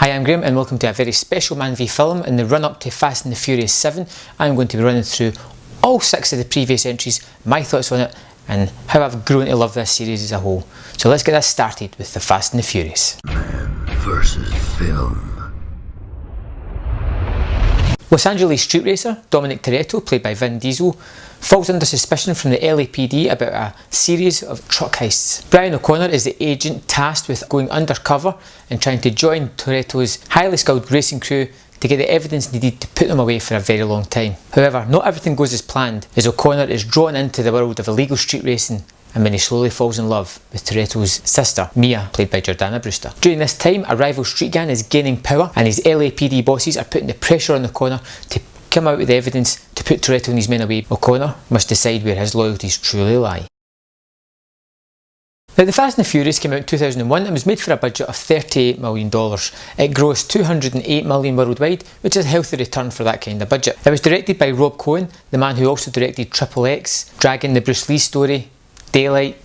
Hi, I'm Graham and welcome to a very special Man v Film. In the run up to Fast and the Furious 7, I'm going to be running through all 6 of the previous entries, my thoughts on it and how I've grown to love this series as a whole. So let's get this started with the Fast and the Furious. Man versus film. Los Angeles street racer Dominic Toretto, played by Vin Diesel, falls under suspicion from the LAPD about a series of truck heists. Brian O'Connor is the agent tasked with going undercover and trying to join Toretto's highly skilled racing crew to get the evidence needed to put them away for a very long time. However, not everything goes as planned, as O'Connor is drawn into the world of illegal street racing and when he slowly falls in love with Toretto's sister, Mia, played by Jordana Brewster. During this time, a rival street gang is gaining power and his LAPD bosses are putting the pressure on O'Connor to come out with evidence to put Toretto and his men away. O'Connor must decide where his loyalties truly lie. Now, The Fast and the Furious came out in 2001 and was made for a budget of $38 million. It grossed $208 million worldwide, which is a healthy return for that kind of budget. It was directed by Rob Cohen, the man who also directed Triple X, Dragon, the Bruce Lee story, Daylight.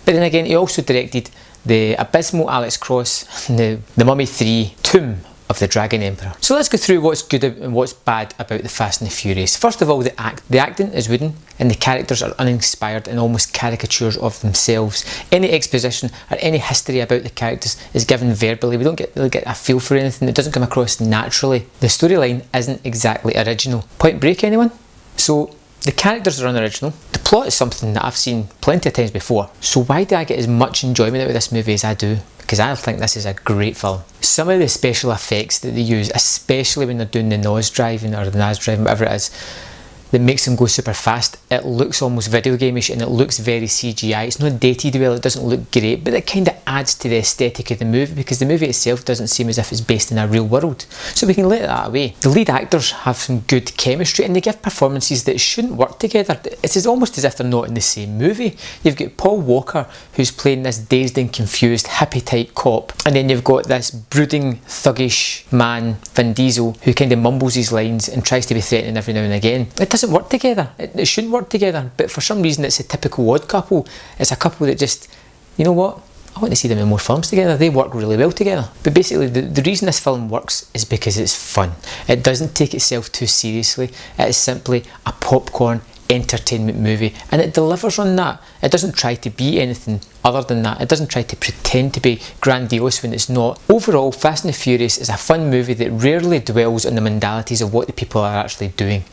But then again, he also directed the abysmal Alex Cross and the Mummy 3 Tomb of the Dragon Emperor. So let's go through what's good and what's bad about The Fast and the Furious. First of all, the acting is wooden and the characters are uninspired and almost caricatures of themselves. Any exposition or any history about the characters is given verbally. We don't really get a feel for anything. It doesn't come across naturally. The storyline isn't exactly original. Point Break, anyone? So the characters are unoriginal. The plot is something that I've seen plenty of times before. So why do I get as much enjoyment out of this movie as I do? Because I think this is a great film. Some of the special effects that they use, especially when they're doing the nose driving or the NAS driving, whatever it is, that makes them go super fast, it looks almost video game-ish and it looks very CGI. It's not dated well, it doesn't look great, but it kind of adds to the aesthetic of the movie because the movie itself doesn't seem as if it's based in a real world. So we can let that away. The lead actors have some good chemistry and they give performances that shouldn't work together. It's almost as if they're not in the same movie. You've got Paul Walker, who's playing this dazed and confused hippie type cop, and then you've got this brooding thuggish man, Vin Diesel, who kind of mumbles his lines and tries to be threatening every now and again. It doesn't work together. It shouldn't work together, but for some reason it's a typical odd couple. It's a couple that just, you know what, I want to see them in more films together. They work really well together. But basically the reason this film works is because it's fun. It doesn't take itself too seriously. It is simply a popcorn entertainment movie and it delivers on that. It doesn't try to be anything other than that. It doesn't try to pretend to be grandiose when it's not. Overall, Fast and the Furious is a fun movie that rarely dwells on the modalities of what the people are actually doing.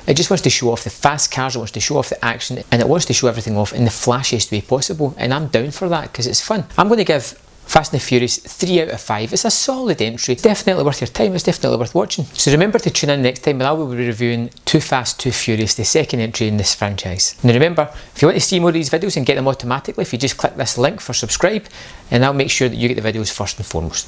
It just wants to show off the fast cars, it wants to show off the action, and it wants to show everything off in the flashiest way possible, and I'm down for that because it's fun. I'm going to give Fast and the Furious 3 out of 5. It's a solid entry. It's definitely worth your time, it's definitely worth watching. So remember to tune in next time when I will be reviewing Too Fast, Too Furious, the second entry in this franchise. Now remember, if you want to see more of these videos and get them automatically, if you just click this link for subscribe, and I'll make sure that you get the videos first and foremost.